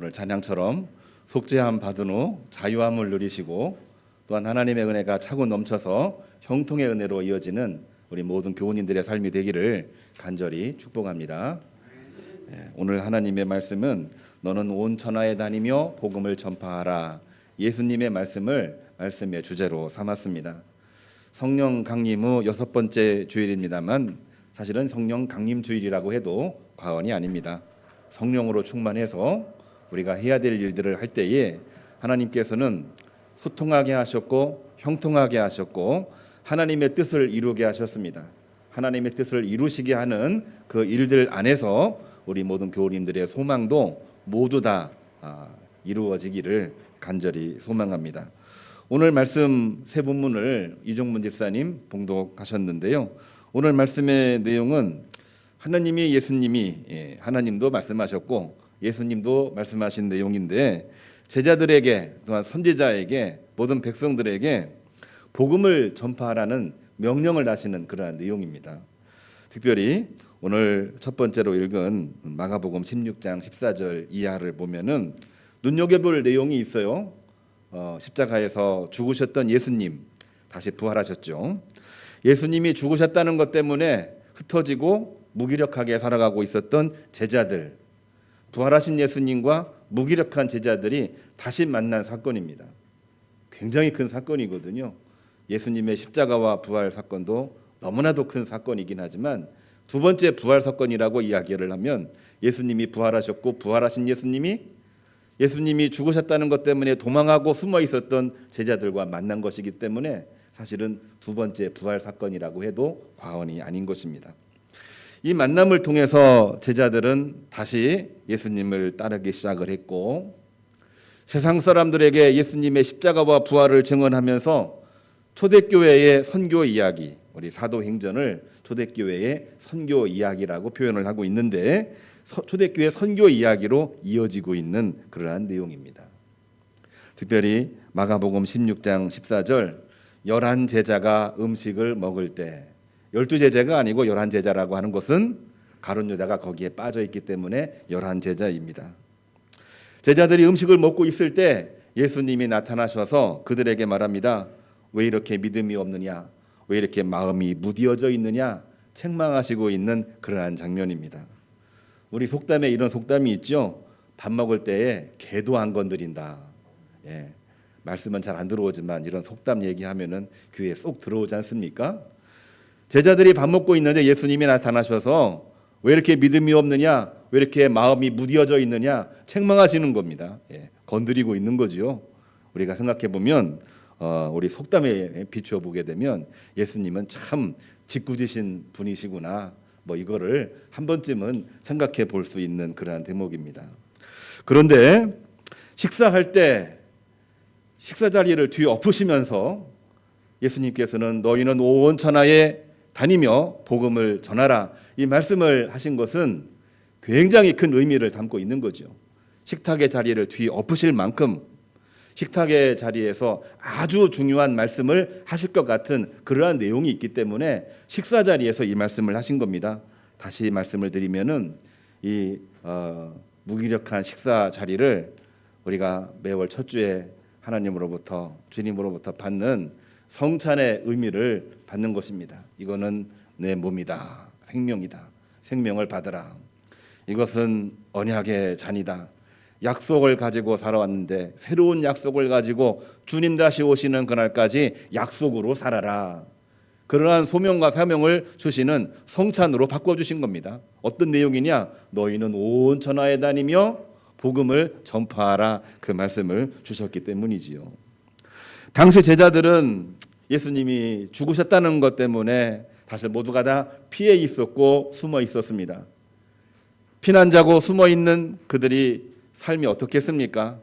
오늘 찬양처럼 속죄함 받은 후 자유함을 누리시고 또한 하나님의 은혜가 차고 넘쳐서 형통의 은혜로 이어지는 우리 모든 교우님들의 삶이 되기를 간절히 축복합니다. 오늘 하나님의 말씀은 너는 온 천하에 다니며 복음을 전파하라. 예수님의 말씀을 말씀의 주제로 삼았습니다. 성령 강림 후 6번째 주일입니다만 사실은 성령 강림 주일이라고 해도 과언이 아닙니다. 성령으로 충만해서 우리가 해야 될 일들을 할 때에 하나님께서는 소통하게 하셨고 형통하게 하셨고 하나님의 뜻을 이루게 하셨습니다. 하나님의 뜻을 이루시게 하는 그 일들 안에서 우리 모든 교우님들의 소망도 모두 다 이루어지기를 간절히 소망합니다. 오늘 말씀 세 본문을 이종문 집사님 봉독하셨는데요. 오늘 말씀의 내용은 하나님이 예수님이 하나님도 말씀하셨고 예수님도 말씀하신 내용인데 제자들에게 또한 선지자에게 모든 백성들에게 복음을 전파하라는 명령을 하시는 그러한 내용입니다. 특별히 오늘 첫 번째로 읽은 마가복음 16장 14절 이하를 보면은 눈여겨볼 내용이 있어요. 십자가에서 죽으셨던 예수님 다시 부활하셨죠. 예수님이 죽으셨다는 것 때문에 흩어지고 무기력하게 살아가고 있었던 제자들, 부활하신 예수님과 무기력한 제자들이 다시 만난 사건입니다. 굉장히 큰 사건이거든요. 예수님의 십자가와 부활 사건도 너무나도 큰 사건이긴 하지만 두 번째 부활 사건이라고 이야기를 하면 예수님이 부활하셨고 부활하신 예수님이 죽으셨다는 것 때문에 도망하고 숨어 있었던 제자들과 만난 것이기 때문에 사실은 두 번째 부활 사건이라고 해도 과언이 아닌 것입니다. 이 만남을 통해서 제자들은 다시 예수님을 따르기 시작을 했고 세상 사람들에게 예수님의 십자가와 부활을 증언하면서 초대교회의 선교 이야기, 우리 사도행전을 초대교회의 선교 이야기라고 표현을 하고 있는데 초대교회 선교 이야기로 이어지고 있는 그러한 내용입니다. 특별히 마가복음 16장 14절 11제자가 음식을 먹을 때 12제자가 아니고 11제자라고 하는 것은 가룟 유다가 거기에 빠져 있기 때문에 11제자입니다. 제자들이 음식을 먹고 있을 때 예수님이 나타나셔서 그들에게 말합니다. 왜 이렇게 믿음이 없느냐? 왜 이렇게 마음이 무디어져 있느냐? 책망하시고 있는 그러한 장면입니다. 우리 속담에 이런 속담이 있죠. 밥 먹을 때에 개도 안 건드린다. 말씀은 잘 안 들어오지만 이런 속담 얘기하면은 귀에 쏙 들어오지 않습니까? 제자들이 밥 먹고 있는데 예수님이 나타나셔서 왜 이렇게 믿음이 없느냐? 왜 이렇게 마음이 무디어져 있느냐? 책망하시는 겁니다. 건드리고 있는 거죠. 우리가 생각해 보면 우리 속담에 비추어 보게 되면 예수님은 참 짓궂으신 분이시구나. 이거를 한 번쯤은 생각해 볼 수 있는 그러한 대목입니다. 그런데 식사할 때 식사 자리를 뒤엎으시면서 예수님께서는 너희는 온 천하에 다니며 복음을 전하라 이 말씀을 하신 것은 굉장히 큰 의미를 담고 있는 거죠. 식탁의 자리를 뒤엎으실 만큼 식탁의 자리에서 아주 중요한 말씀을 하실 것 같은 그러한 내용이 있기 때문에 식사 자리에서 이 말씀을 하신 겁니다. 다시 말씀을 드리면은 이 무기력한 식사 자리를 우리가 매월 첫 주에 하나님으로부터 주님으로부터 받는 성찬의 의미를 받는 것입니다. 이거는 내 몸이다. 생명이다. 생명을 받으라. 이것은 언약의 잔이다. 약속을 가지고 살아왔는데 새로운 약속을 가지고 주님 다시 오시는 그날까지 약속으로 살아라. 그러한 소명과 사명을 주시는 성찬으로 바꿔주신 겁니다. 어떤 내용이냐? 너희는 온 천하에 다니며 복음을 전파하라. 그 말씀을 주셨기 때문이지요. 당시 제자들은 예수님이 죽으셨다는 것 때문에 사실 모두가 다 피해 있었고 숨어 있었습니다. 피난자고 숨어 있는 그들이 삶이 어떻겠습니까?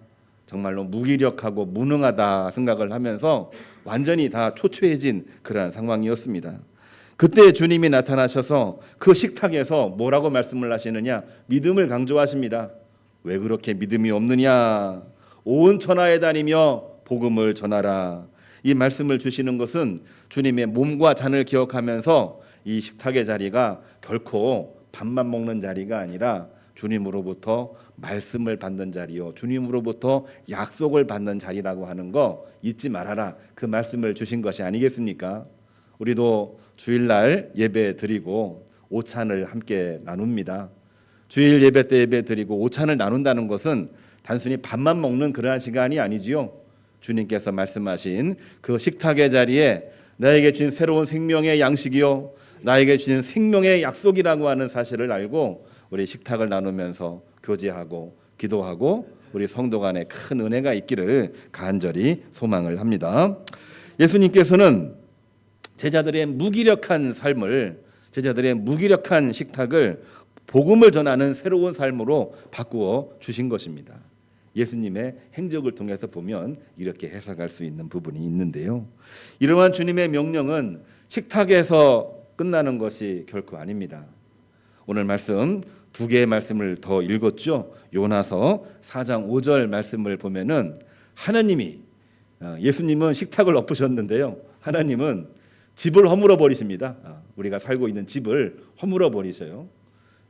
정말로 무기력하고 무능하다 생각을 하면서 완전히 다 초췌해진 그러한 상황이었습니다. 그때 주님이 나타나셔서 그 식탁에서 뭐라고 말씀을 하시느냐? 믿음을 강조하십니다. 왜 그렇게 믿음이 없느냐? 온 천하에 다니며 복음을 전하라. 이 말씀을 주시는 것은 주님의 몸과 잔을 기억하면서 이 식탁의 자리가 결코 밥만 먹는 자리가 아니라 주님으로부터 말씀을 받는 자리요, 주님으로부터 약속을 받는 자리라고 하는 거 잊지 말아라, 그 말씀을 주신 것이 아니겠습니까? 우리도 주일날 예배 드리고 오찬을 함께 나눕니다. 주일 예배 때 예배 드리고 오찬을 나눈다는 것은 단순히 밥만 먹는 그러한 시간이 아니지요. 주님께서 말씀하신 그 식탁의 자리에 나에게 주신 새로운 생명의 양식이요, 나에게 주신 생명의 약속이라고 하는 사실을 알고 우리 식탁을 나누면서 교제하고 기도하고 우리 성도 간에 큰 은혜가 있기를 간절히 소망을 합니다. 예수님께서는 제자들의 무기력한 삶을, 제자들의 무기력한 식탁을 복음을 전하는 새로운 삶으로 바꾸어 주신 것입니다. 예수님의 행적을 통해서 보면 이렇게 해석할 수 있는 부분이 있는데요. 이러한 주님의 명령은 식탁에서 끝나는 것이 결코 아닙니다. 오늘 말씀 두 개의 말씀을 더 읽었죠. 요나서 4장 5절 말씀을 보면은 하나님이, 예수님은 식탁을 엎으셨는데요, 하나님은 집을 허물어 버리십니다. 우리가 살고 있는 집을 허물어 버리셔요.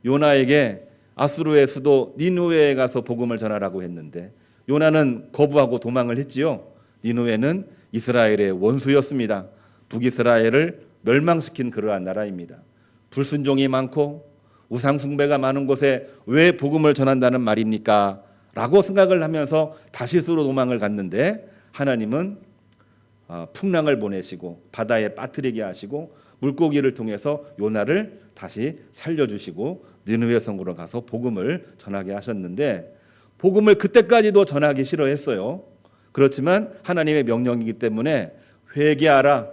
요나에게 아수르의 수도 니누웨에 가서 복음을 전하라고 했는데 요나는 거부하고 도망을 했지요. 니누웨는 이스라엘의 원수였습니다. 북이스라엘을 멸망시킨 그러한 나라입니다. 불순종이 많고 우상 숭배가 많은 곳에 왜 복음을 전한다는 말입니까? 라고 생각을 하면서 다시스로 도망을 갔는데 하나님은 풍랑을 보내시고 바다에 빠뜨리게 하시고 물고기를 통해서 요나를 다시 살려주시고 니느웨 성으로 가서 복음을 전하게 하셨는데 복음을 그때까지도 전하기 싫어했어요. 그렇지만 하나님의 명령이기 때문에 회개하라,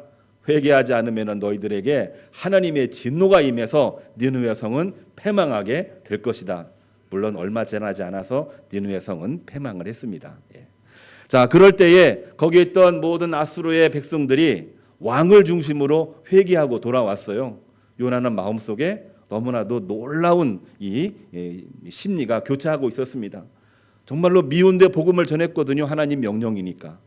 회개하지 않으면 너희들에게 하나님의 진노가 임해서 니느웨 성은 패망하게 될 것이다. 물론 얼마 지나지 않아서 니느웨 성은 패망을 했습니다. 자, 그럴 때에 거기에 있던 모든 아수르의 백성들이 왕을 중심으로 회개하고 돌아왔어요. 요나는 마음속에 너무나도 놀라운 이 심리가 교차하고 있었습니다. 정말로 미운데 복음을 전했거든요. 하나님 명령이니까.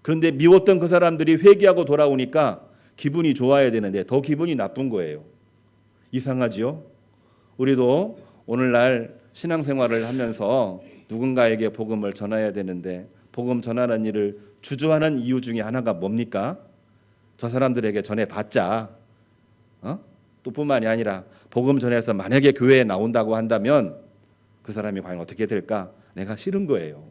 그런데 미웠던 그 사람들이 회개하고 돌아오니까 기분이 좋아야 되는데 더 기분이 나쁜 거예요. 이상하지요? 우리도 오늘날 신앙생활을 하면서 누군가에게 복음을 전해야 되는데 복음 전하는 일을 주저하는 이유 중에 하나가 뭡니까? 저 사람들에게 전해봤자 또 뿐만이 아니라 복음 전해서 만약에 교회에 나온다고 한다면 그 사람이 과연 어떻게 될까? 내가 싫은 거예요.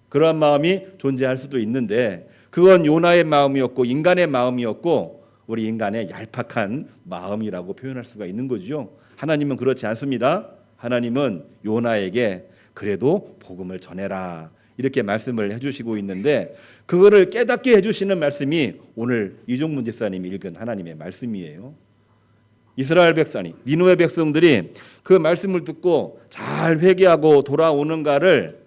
그러한 마음이 존재할 수도 있는데 그건 요나의 마음이었고 인간의 마음이었고 우리 인간의 얄팍한 마음이라고 표현할 수가 있는 거죠. 하나님은 그렇지 않습니다. 하나님은 요나에게 그래도 복음을 전해라 이렇게 말씀을 해주시고 있는데 그거를 깨닫게 해주시는 말씀이 오늘 이종문 집사님이 읽은 하나님의 말씀이에요. 이스라엘 백성이, 니느웨 백성들이 그 말씀을 듣고 잘 회개하고 돌아오는가를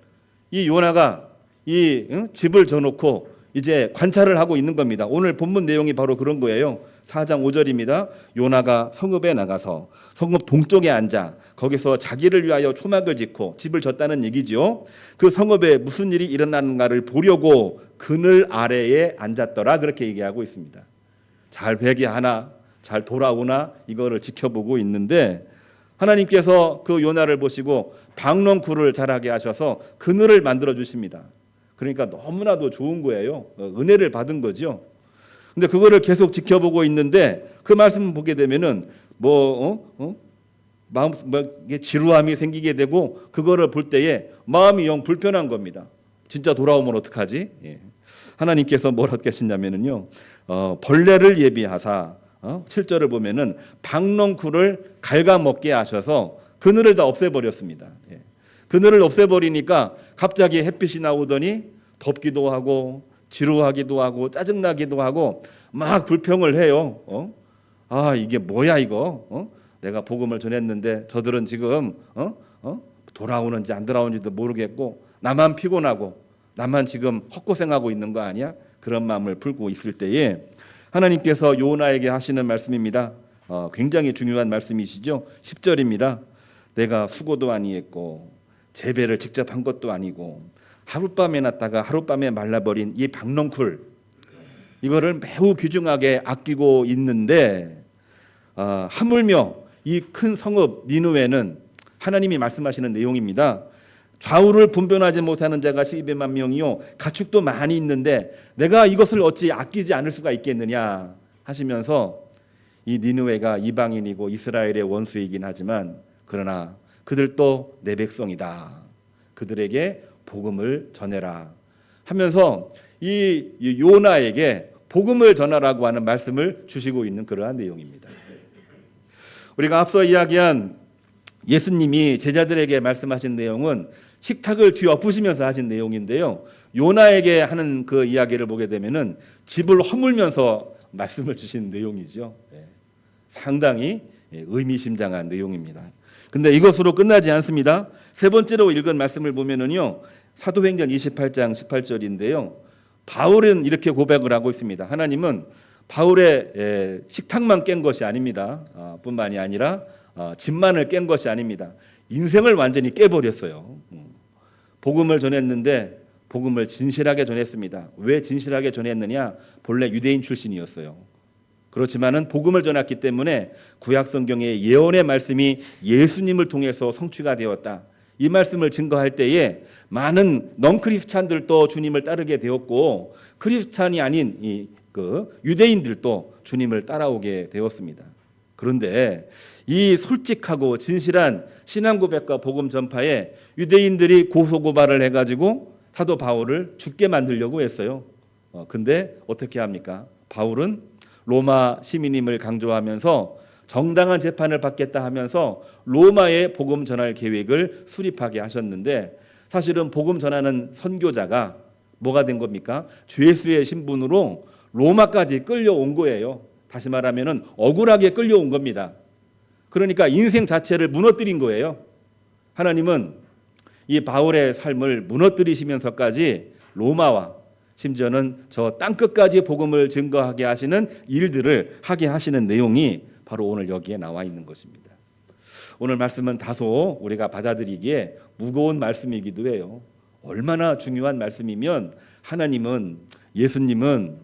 이 요나가 이 집을 져놓고 이제 관찰을 하고 있는 겁니다. 오늘 본문 내용이 바로 그런 거예요. 4장 5절입니다. 요나가 성읍에 나가서 성읍 동쪽에 앉아 거기서 자기를 위하여 초막을 짓고 집을 졌다는 얘기죠. 그 성읍에 무슨 일이 일어나는가를 보려고 그늘 아래에 앉았더라 그렇게 얘기하고 있습니다. 잘 회개하나 잘 돌아오나 이거를 지켜보고 있는데 하나님께서 그 요나를 보시고 박농쿨을 자라게 하셔서 그늘을 만들어 주십니다. 그러니까 너무나도 좋은 거예요. 은혜를 받은 거죠. 근데 그거를 계속 지켜보고 있는데 그 말씀 보게 되면은 마음 지루함이 생기게 되고 그거를 볼 때에 마음이 영 불편한 겁니다. 진짜 돌아오면 어떡하지? 하나님께서 뭐라고 하시냐면은요. 벌레를 예비하사 7절을 보면은 박농쿨을 갉아먹게 하셔서 그늘을 다 없애버렸습니다. 그늘을 없애버리니까 갑자기 햇빛이 나오더니 덥기도 하고 지루하기도 하고 짜증나기도 하고 막 불평을 해요. 이게 뭐야 이거? 내가 복음을 전했는데 저들은 지금 돌아오는지 안 돌아오는지도 모르겠고 나만 피곤하고 나만 지금 헛고생하고 있는 거 아니야? 그런 마음을 품고 있을 때에 하나님께서 요나에게 하시는 말씀입니다. 굉장히 중요한 말씀이시죠. 10절입니다. 내가 수고도 아니했고 재배를 직접 한 것도 아니고 하룻밤에 났다가 하룻밤에 말라버린 이 박농쿨 이거를 매우 귀중하게 아끼고 있는데 하물며 이 큰 성읍 니느웨는 하나님이 말씀하시는 내용입니다. 좌우를 분별하지 못하는 자가 12만 명이요 가축도 많이 있는데 내가 이것을 어찌 아끼지 않을 수가 있겠느냐 하시면서 이 니느웨가 이방인이고 이스라엘의 원수이긴 하지만 그러나 그들도 내 백성이다. 그들에게 복음을 전해라 하면서 이 요나에게 복음을 전하라고 하는 말씀을 주시고 있는 그러한 내용입니다. 우리가 앞서 이야기한 예수님이 제자들에게 말씀하신 내용은 식탁을 뒤엎으시면서 하신 내용인데요. 요나에게 하는 그 이야기를 보게 되면은 집을 허물면서 말씀을 주신 내용이죠. 상당히 의미심장한 내용입니다. 근데 이것으로 끝나지 않습니다. 세 번째로 읽은 말씀을 보면은요. 사도행전 28장 18절인데요. 바울은 이렇게 고백을 하고 있습니다. 하나님은 바울의 식탁만 깬 것이 아닙니다. 뿐만이 아니라 집만을 깬 것이 아닙니다. 인생을 완전히 깨버렸어요. 복음을 전했는데 복음을 진실하게 전했습니다. 왜 진실하게 전했느냐? 본래 유대인 출신이었어요. 그렇지만은 복음을 전했기 때문에 구약 성경의 예언의 말씀이 예수님을 통해서 성취가 되었다. 이 말씀을 증거할 때에 많은 넌크리스찬들도 주님을 따르게 되었고 크리스찬이 아닌 유대인들도 주님을 따라오게 되었습니다. 그런데 이 솔직하고 진실한 신앙 고백과 복음 전파에 유대인들이 고소고발을 해가지고 사도 바울을 죽게 만들려고 했어요. 근데 어떻게 합니까? 바울은 로마 시민임을 강조하면서 정당한 재판을 받겠다 하면서 로마에 복음 전할 계획을 수립하게 하셨는데 사실은 복음 전하는 선교자가 뭐가 된 겁니까? 죄수의 신분으로 로마까지 끌려온 거예요. 다시 말하면은 억울하게 끌려온 겁니다. 그러니까 인생 자체를 무너뜨린 거예요. 하나님은 이 바울의 삶을 무너뜨리시면서까지 로마와 심지어는 저 땅끝까지 복음을 증거하게 하시는 일들을 하게 하시는 내용이 바로 오늘 여기에 나와 있는 것입니다. 오늘 말씀은 다소 우리가 받아들이기에 무거운 말씀이기도 해요. 얼마나 중요한 말씀이면 하나님은 예수님은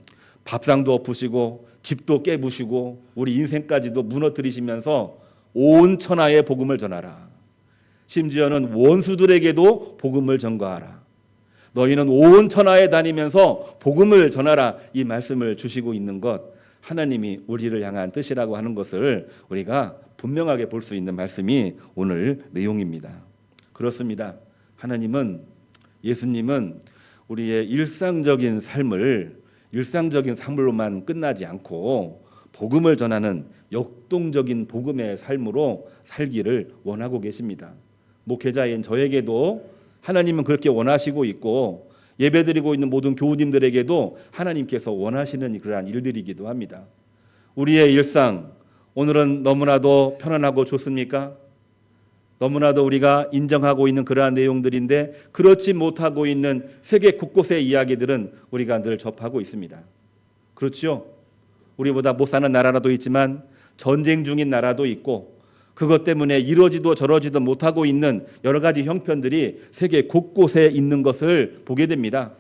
밥상도 엎으시고 집도 깨부시고 우리 인생까지도 무너뜨리시면서 온 천하에 복음을 전하라. 심지어는 원수들에게도 복음을 전가하라. 너희는 온 천하에 다니면서 복음을 전하라. 이 말씀을 주시고 있는 것 하나님이 우리를 향한 뜻이라고 하는 것을 우리가 분명하게 볼 수 있는 말씀이 오늘 내용입니다. 그렇습니다. 하나님은 예수님은 우리의 일상적인 삶으로만 끝나지 않고 복음을 전하는 역동적인 복음의 삶으로 살기를 원하고 계십니다. 목회자인 저에게도 하나님은 그렇게 원하시고 있고 예배드리고 있는 모든 교우님들에게도 하나님께서 원하시는 그러한 일들이기도 합니다. 우리의 일상 오늘은 너무나도 편안하고 좋습니까? 너무나도 우리가 인정하고 있는 그러한 내용들인데 그렇지 못하고 있는 세계 곳곳의 이야기들은 우리가 늘 접하고 있습니다. 그렇죠? 우리보다 못 사는 나라라도 있지만 전쟁 중인 나라도 있고 그것 때문에 이러지도 저러지도 못하고 있는 여러 가지 형편들이 세계 곳곳에 있는 것을 보게 됩니다.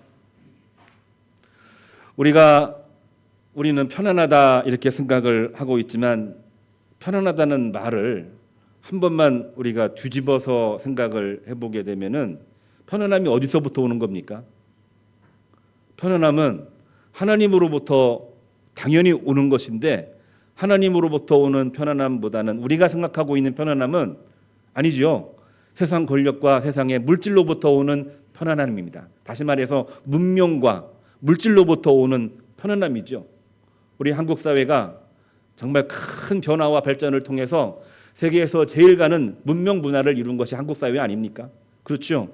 우리는 편안하다 이렇게 생각을 하고 있지만 편안하다는 말을 한 번만 우리가 뒤집어서 생각을 해보게 되면은 편안함이 어디서부터 오는 겁니까? 편안함은 하나님으로부터 당연히 오는 것인데 하나님으로부터 오는 편안함보다는 우리가 생각하고 있는 편안함은 아니죠. 세상 권력과 세상의 물질로부터 오는 편안함입니다. 다시 말해서 문명과 물질로부터 오는 편안함이죠. 우리 한국 사회가 정말 큰 변화와 발전을 통해서 세계에서 제일 가는 문명 문화를 이룬 것이 한국 사회 아닙니까? 그렇죠.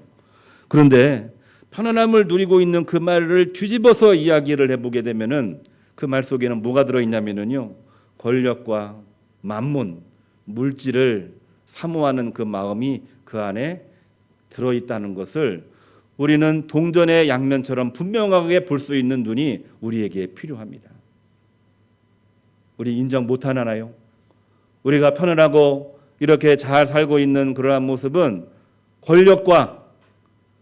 그런데 편안함을 누리고 있는 그 말을 뒤집어서 이야기를 해보게 되면은 그 말 속에는 뭐가 들어있냐면요. 권력과 만문, 물질을 사모하는 그 마음이 그 안에 들어있다는 것을 우리는 동전의 양면처럼 분명하게 볼 수 있는 눈이 우리에게 필요합니다. 우리 인정 못하나요? 우리가 편안하고 이렇게 잘 살고 있는 그러한 모습은 권력과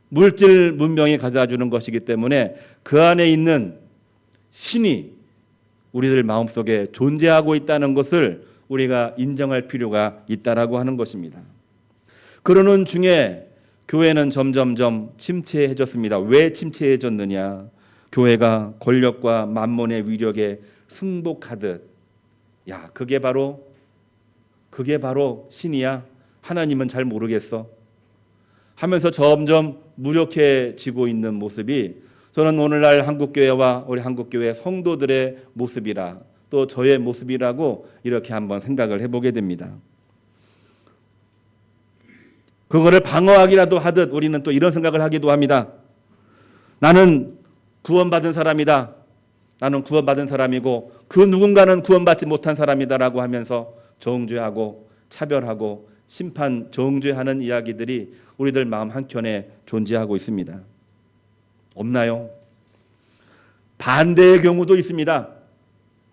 물질 문명이 가져다주는 것이기 때문에 그 안에 있는 신이 우리들 마음속에 존재하고 있다는 것을 우리가 인정할 필요가 있다라고 하는 것입니다. 그러는 중에 교회는 점점점 침체해졌습니다. 왜 침체해졌느냐? 교회가 권력과 만몬의 위력에 승복하듯, 야, 그게 바로 신이야? 하나님은 잘 모르겠어? 하면서 점점 무력해지고 있는 모습이 저는 오늘날 한국교회와 우리 한국교회 성도들의 모습이라, 또 저의 모습이라고 이렇게 한번 생각을 해보게 됩니다. 그거를 방어하기라도 하듯 우리는 또 이런 생각을 하기도 합니다. 나는 구원받은 사람이다. 나는 구원받은 사람이고 그 누군가는 구원받지 못한 사람이다라고 하면서 정죄하고 차별하고 심판, 정죄하는 이야기들이 우리들 마음 한켠에 존재하고 있습니다. 없나요? 반대의 경우도 있습니다.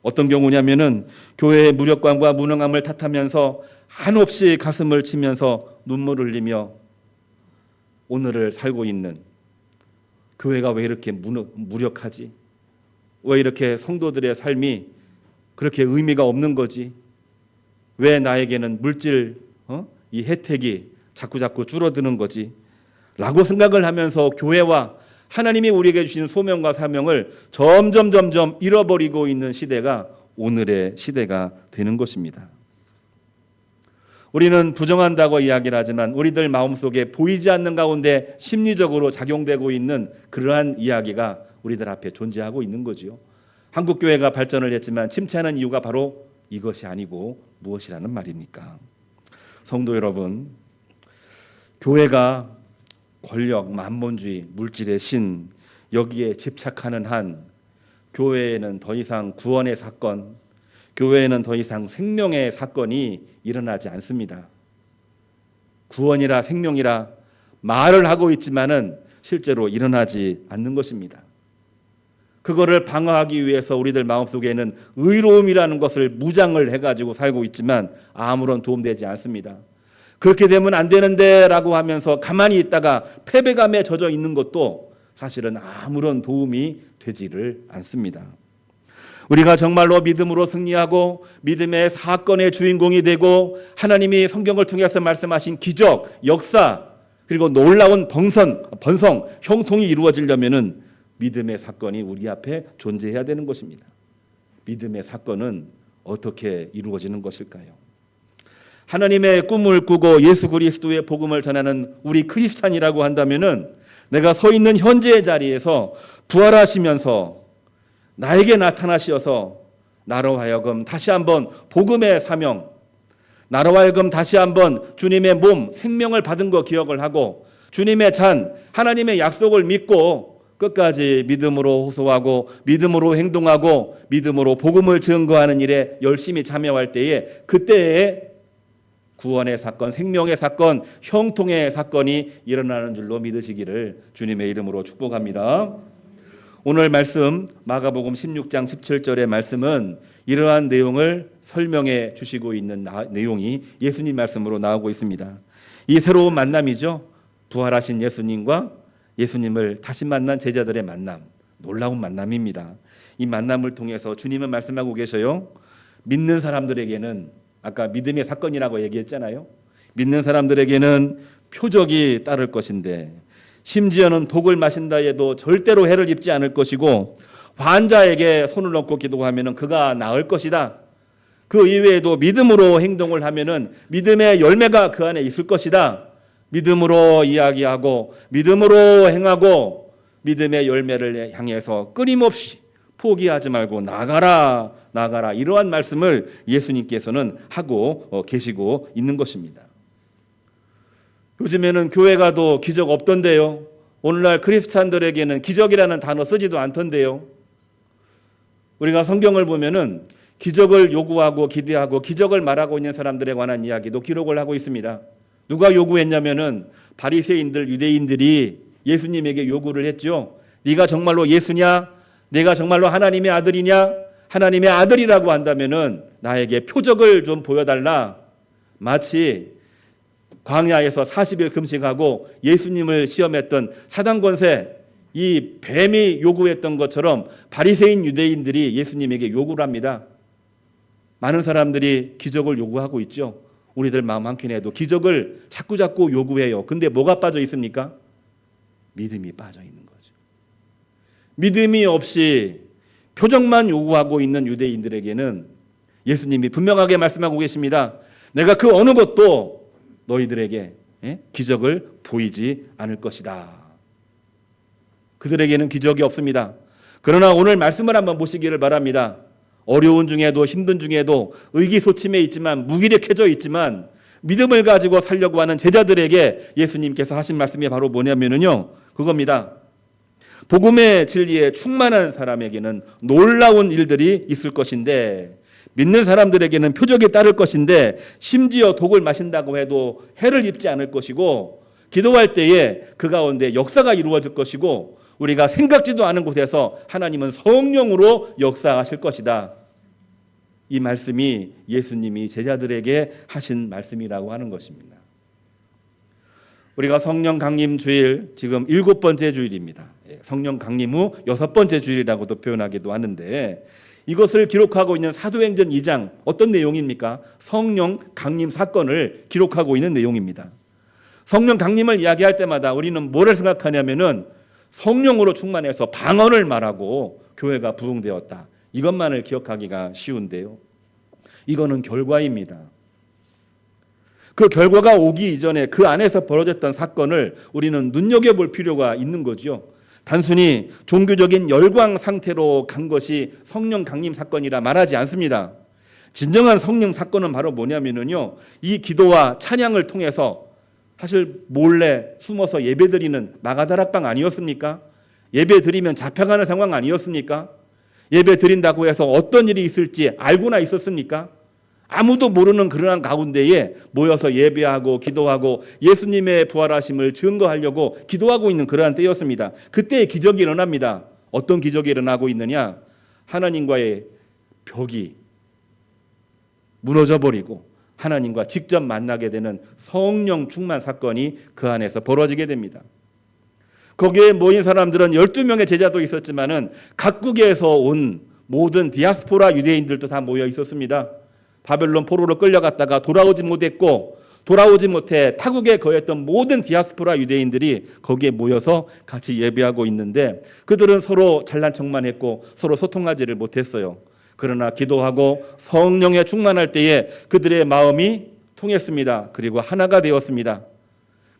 어떤 경우냐면은 교회의 무력감과 무능함을 탓하면서 한없이 가슴을 치면서 눈물을 흘리며 오늘을 살고 있는, 교회가 왜 이렇게 무력하지? 왜 이렇게 성도들의 삶이 그렇게 의미가 없는 거지? 왜 나에게는 물질 이 혜택이 자꾸 줄어드는 거지? 라고 생각을 하면서 교회와 하나님이 우리에게 주신 소명과 사명을 점점 잃어버리고 있는 시대가 오늘의 시대가 되는 것입니다. 우리는 부정한다고 이야기를 하지만 우리들 마음속에 보이지 않는 가운데 심리적으로 작용되고 있는 그러한 이야기가 우리들 앞에 존재하고 있는 거죠. 한국교회가 발전을 했지만 침체하는 이유가 바로 이것이 아니고 무엇이라는 말입니까? 성도 여러분, 교회가 권력, 만몬주의, 물질의 신, 여기에 집착하는 한 교회에는 더 이상 구원의 사건, 교회에는 더 이상 생명의 사건이 일어나지 않습니다. 구원이라 생명이라 말을 하고 있지만은 실제로 일어나지 않는 것입니다. 그거를 방어하기 위해서 우리들 마음속에는 의로움이라는 것을 무장을 해가지고 살고 있지만 아무런 도움되지 않습니다. 그렇게 되면 안 되는데 라고 하면서 가만히 있다가 패배감에 젖어 있는 것도 사실은 아무런 도움이 되지를 않습니다. 우리가 정말로 믿음으로 승리하고 믿음의 사건의 주인공이 되고 하나님이 성경을 통해서 말씀하신 기적, 역사, 그리고 놀라운 번성, 형통이 이루어지려면은 믿음의 사건이 우리 앞에 존재해야 되는 것입니다. 믿음의 사건은 어떻게 이루어지는 것일까요? 하나님의 꿈을 꾸고 예수 그리스도의 복음을 전하는 우리 크리스찬이라고 한다면은 내가 서 있는 현재의 자리에서 부활하시면서 나에게 나타나셔서 나로 하여금 다시 한번 복음의 사명, 나로 하여금 다시 한번 주님의 몸, 생명을 받은 거 기억을 하고 주님의 잔, 하나님의 약속을 믿고 끝까지 믿음으로 호소하고 믿음으로 행동하고 믿음으로 복음을 증거하는 일에 열심히 참여할 때에 그때에 구원의 사건, 생명의 사건, 형통의 사건이 일어나는 줄로 믿으시기를 주님의 이름으로 축복합니다. 오늘 말씀 마가복음 16장 17절의 말씀은 이러한 내용을 설명해 주시고 있는 내용이 예수님 말씀으로 나오고 있습니다. 이 새로운 만남이죠. 부활하신 예수님과 예수님을 다시 만난 제자들의 만남, 놀라운 만남입니다. 이 만남을 통해서 주님은 말씀하고 계셔요. 믿는 사람들에게는 아까 믿음의 사건이라고 얘기했잖아요. 믿는 사람들에게는 표적이 따를 것인데 심지어는 독을 마신다 해도 절대로 해를 입지 않을 것이고 환자에게 손을 얹고 기도하면 그가 나을 것이다. 그 이외에도 믿음으로 행동을 하면 믿음의 열매가 그 안에 있을 것이다. 믿음으로 이야기하고 믿음으로 행하고 믿음의 열매를 향해서 끊임없이 포기하지 말고 나가라 이러한 말씀을 예수님께서는 하고 계시고 있는 것입니다. 요즘에는 교회 가도 기적 없던데요. 오늘날 크리스찬들에게는 기적이라는 단어 쓰지도 않던데요. 우리가 성경을 보면은 기적을 요구하고 기대하고 기적을 말하고 있는 사람들에 관한 이야기도 기록을 하고 있습니다. 누가 요구했냐면은 바리새인들, 유대인들이 예수님에게 요구를 했죠. 네가 정말로 예수냐? 네가 정말로 하나님의 아들이냐? 하나님의 아들이라고 한다면은 나에게 표적을 좀 보여달라. 마치 광야에서 40일 금식하고 예수님을 시험했던 사단 권세, 이 뱀이 요구했던 것처럼 바리새인 유대인들이 예수님에게 요구를 합니다. 많은 사람들이 기적을 요구하고 있죠. 우리들 마음 한켠에도 기적을 자꾸 요구해요. 근데 뭐가 빠져 있습니까? 믿음이 빠져 있는 거죠. 믿음이 없이 표적만 요구하고 있는 유대인들에게는 예수님이 분명하게 말씀하고 계십니다. 내가 그 어느 것도 너희들에게 기적을 보이지 않을 것이다. 그들에게는 기적이 없습니다. 그러나 오늘 말씀을 한번 보시기를 바랍니다. 어려운 중에도 힘든 중에도 의기소침해 있지만 무기력해져 있지만 믿음을 가지고 살려고 하는 제자들에게 예수님께서 하신 말씀이 바로 뭐냐면요, 그겁니다. 복음의 진리에 충만한 사람에게는 놀라운 일들이 있을 것인데 믿는 사람들에게는 표적이 따를 것인데 심지어 독을 마신다고 해도 해를 입지 않을 것이고 기도할 때에 그 가운데 역사가 이루어질 것이고 우리가 생각지도 않은 곳에서 하나님은 성령으로 역사하실 것이다. 이 말씀이 예수님이 제자들에게 하신 말씀이라고 하는 것입니다. 우리가 성령 강림 주일 지금 7번째 주일입니다. 성령 강림 후 6번째 주일이라고도 표현하기도 하는데 이것을 기록하고 있는 사도행전 2장 어떤 내용입니까? 성령 강림 사건을 기록하고 있는 내용입니다. 성령 강림을 이야기할 때마다 우리는 뭐를 생각하냐면은 성령으로 충만해서 방언을 말하고 교회가 부흥되었다. 이것만을 기억하기가 쉬운데요. 이거는 결과입니다. 그 결과가 오기 이전에 그 안에서 벌어졌던 사건을 우리는 눈여겨볼 필요가 있는 거죠. 단순히 종교적인 열광 상태로 간 것이 성령 강림 사건이라 말하지 않습니다. 진정한 성령 사건은 바로 뭐냐면요, 이 기도와 찬양을 통해서 사실 몰래 숨어서 예배드리는 마가다락방 아니었습니까? 예배드리면 잡혀가는 상황 아니었습니까? 예배드린다고 해서 어떤 일이 있을지 알고나 있었습니까? 아무도 모르는 그러한 가운데에 모여서 예배하고 기도하고 예수님의 부활하심을 증거하려고 기도하고 있는 그러한 때였습니다. 그때 기적이 일어납니다. 어떤 기적이 일어나고 있느냐? 하나님과의 벽이 무너져버리고 하나님과 직접 만나게 되는 성령 충만 사건이 그 안에서 벌어지게 됩니다. 거기에 모인 사람들은 12명의 제자도 있었지만은 각국에서 온 모든 디아스포라 유대인들도 다 모여 있었습니다. 바벨론 포로로 끌려갔다가 돌아오지 못했고 돌아오지 못해 타국에 거했던 모든 디아스포라 유대인들이 거기에 모여서 같이 예배하고 있는데 그들은 서로 잘난 척만 했고 서로 소통하지를 못했어요. 그러나 기도하고 성령에 충만할 때에 그들의 마음이 통했습니다. 그리고 하나가 되었습니다.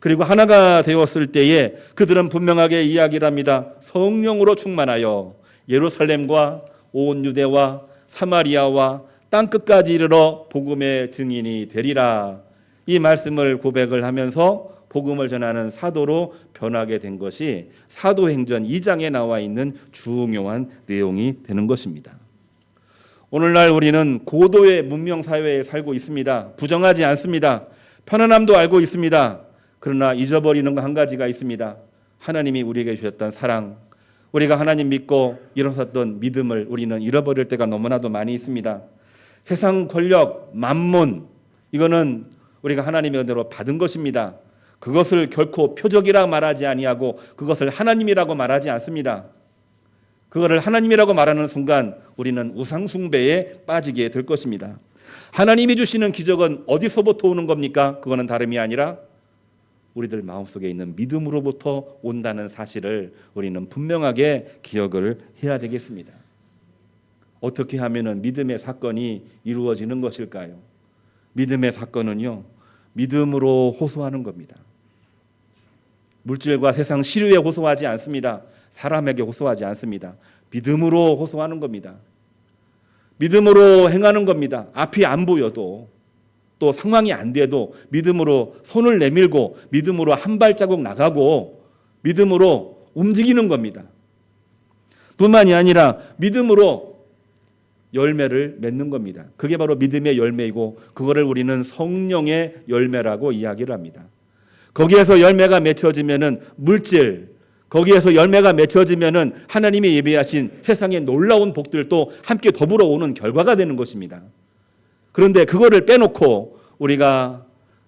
그리고 하나가 되었을 때에 그들은 분명하게 이야기를 합니다. 성령으로 충만하여 예루살렘과 온 유대와 사마리아와 땅끝까지 이르러 복음의 증인이 되리라. 이 말씀을 고백을 하면서 복음을 전하는 사도로 변하게 된 것이 사도행전 2장에 나와 있는 중요한 내용이 되는 것입니다. 오늘날 우리는 고도의 문명 사회에 살고 있습니다. 부정하지 않습니다. 편안함도 알고 있습니다. 그러나 잊어버리는 거 한 가지가 있습니다. 하나님이 우리에게 주셨던 사랑, 우리가 하나님 믿고 일어섰던 믿음을 우리는 잃어버릴 때가 너무나도 많이 있습니다. 세상 권력, 만몬, 이거는 우리가 하나님의 은혜로 받은 것입니다. 그것을 결코 표적이라 말하지 아니하고 그것을 하나님이라고 말하지 않습니다. 그거를 하나님이라고 말하는 순간 우리는 우상 숭배에 빠지게 될 것입니다. 하나님이 주시는 기적은 어디서부터 오는 겁니까? 그거는 다름이 아니라 우리들 마음속에 있는 믿음으로부터 온다는 사실을 우리는 분명하게 기억을 해야 되겠습니다. 어떻게 하면은 믿음의 사건이 이루어지는 것일까요? 믿음의 사건은요, 믿음으로 호소하는 겁니다. 물질과 세상 시류에 호소하지 않습니다. 사람에게 호소하지 않습니다. 믿음으로 호소하는 겁니다. 믿음으로 행하는 겁니다. 앞이 안 보여도 또 상황이 안 돼도 믿음으로 손을 내밀고 믿음으로 한 발자국 나가고 믿음으로 움직이는 겁니다. 뿐만이 아니라 믿음으로 열매를 맺는 겁니다. 그게 바로 믿음의 열매이고 그거를 우리는 성령의 열매라고 이야기를 합니다. 거기에서 열매가 맺혀지면은 물질, 거기에서 열매가 맺혀지면은 하나님이 예비하신 세상의 놀라운 복들도 함께 더불어 오는 결과가 되는 것입니다. 그런데 그거를 빼놓고 우리가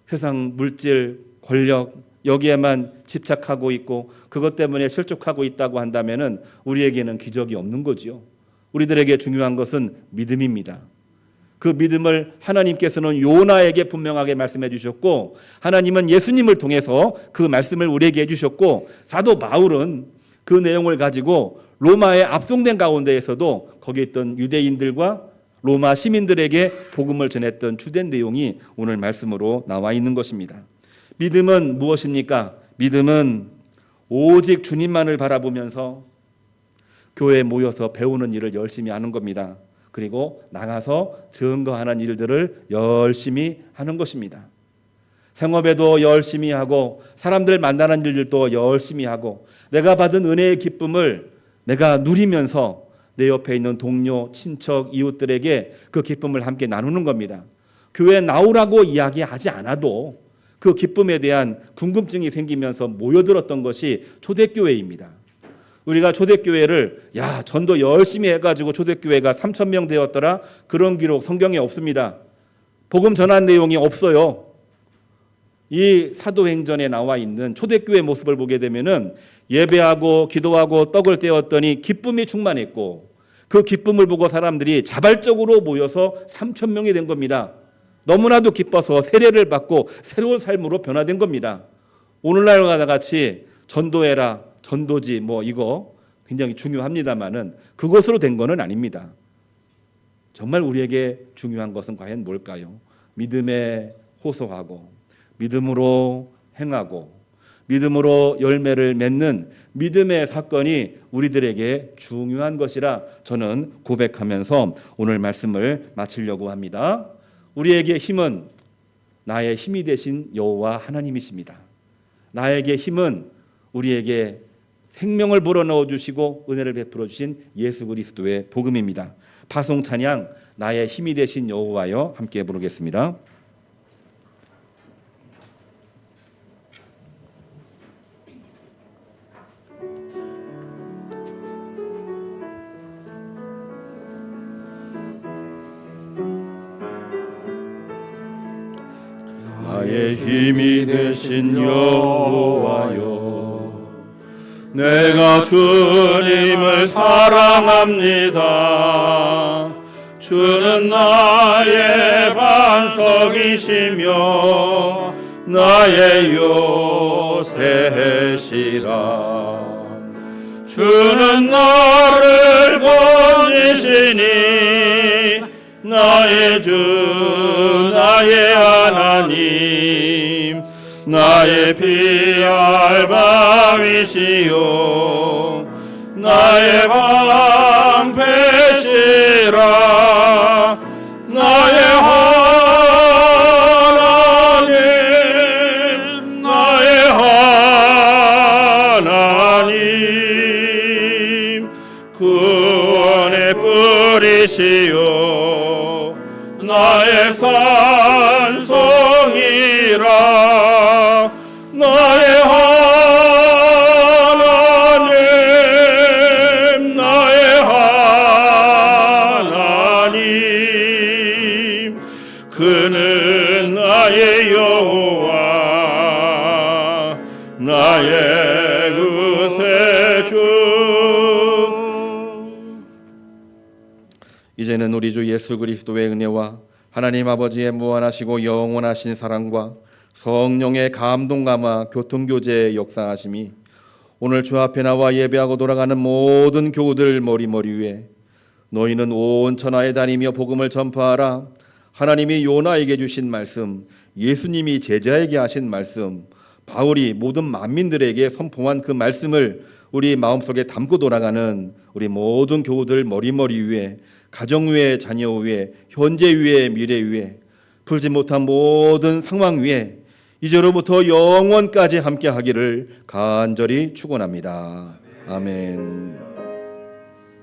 세상 물질, 권력 여기에만 집착하고 있고 그것 때문에 실족하고 있다고 한다면은 우리에게는 기적이 없는 거지요. 우리들에게 중요한 것은 믿음입니다. 그 믿음을 하나님께서는 요나에게 분명하게 말씀해 주셨고, 하나님은 예수님을 통해서 그 말씀을 우리에게 해주셨고, 사도 바울은 그 내용을 가지고 로마에 압송된 가운데에서도 거기에 있던 유대인들과 로마 시민들에게 복음을 전했던 주된 내용이 오늘 말씀으로 나와 있는 것입니다. 믿음은 무엇입니까? 믿음은 오직 주님만을 바라보면서 교회에 모여서 배우는 일을 열심히 하는 겁니다. 그리고 나가서 증거하는 일들을 열심히 하는 것입니다. 생업에도 열심히 하고 사람들 만나는 일들도 열심히 하고 내가 받은 은혜의 기쁨을 내가 누리면서 내 옆에 있는 동료, 친척, 이웃들에게 그 기쁨을 함께 나누는 겁니다. 교회에 나오라고 이야기하지 않아도 그 기쁨에 대한 궁금증이 생기면서 모여들었던 것이 초대교회입니다. 우리가 초대교회를 전도 열심히 해가지고 초대교회가 3,000명 되었더라, 그런 기록 성경에 없습니다. 복음 전한 내용이 없어요. 이 사도행전에 나와 있는 초대교회 모습을 보게 되면은 예배하고 기도하고 떡을 떼었더니 기쁨이 충만했고, 그 기쁨을 보고 사람들이 자발적으로 모여서 3,000명이 된 겁니다. 너무나도 기뻐서 세례를 받고 새로운 삶으로 변화된 겁니다. 오늘날과 같이 전도해라, 전도지 이거 굉장히 중요합니다만은 그것으로 된 거는 아닙니다. 정말 우리에게 중요한 것은 과연 뭘까요? 믿음에 호소하고 믿음으로 행하고 믿음으로 열매를 맺는 믿음의 사건이 우리들에게 중요한 것이라 저는 고백하면서 오늘 말씀을 마치려고 합니다. 우리에게 힘은 나의 힘이 되신 여호와 하나님이십니다. 나에게 힘은 우리에게 생명을 불어넣어 주시고 은혜를 베풀어 주신 예수 그리스도의 복음입니다. 파송 찬양 나의 힘이 되신 여호와여 함께 부르겠습니다. 나의 힘이 되신 여호와여, 내가 주님을 사랑합니다. 주는 나의 반석이시며 나의 요새시라. 주는 나를 건지시니 나의 주 나의 하나님, 나의 피할 바위시요 나의 방패시라. 나의 하나님, 나의 하나님, 구원의 뿌리시요 나의 산성이라. 나의 하나님, 나의 하나님, 그는 나의 여호와, 나의 구세주. 이제는 우리 주 예수 그리스도의 은혜와 하나님 아버지의 무한하시고 영원하신 사랑과 성령의 감동감화 교통교제의 역사하심이 오늘 주 앞에 나와 예배하고 돌아가는 모든 교우들 머리머리 위에 너희는 온 천하에 다니며 복음을 전파하라. 하나님이 요나에게 주신 말씀, 예수님이 제자에게 하신 말씀, 바울이 모든 만민들에게 선포한 그 말씀을 우리 마음속에 담고 돌아가는 우리 모든 교우들 머리머리 위에, 가정 위에, 자녀 위에, 현재 위에, 미래 위에, 풀지 못한 모든 상황 위에 이제로부터 영원까지 함께 하기를 간절히 축원합니다. 아멘.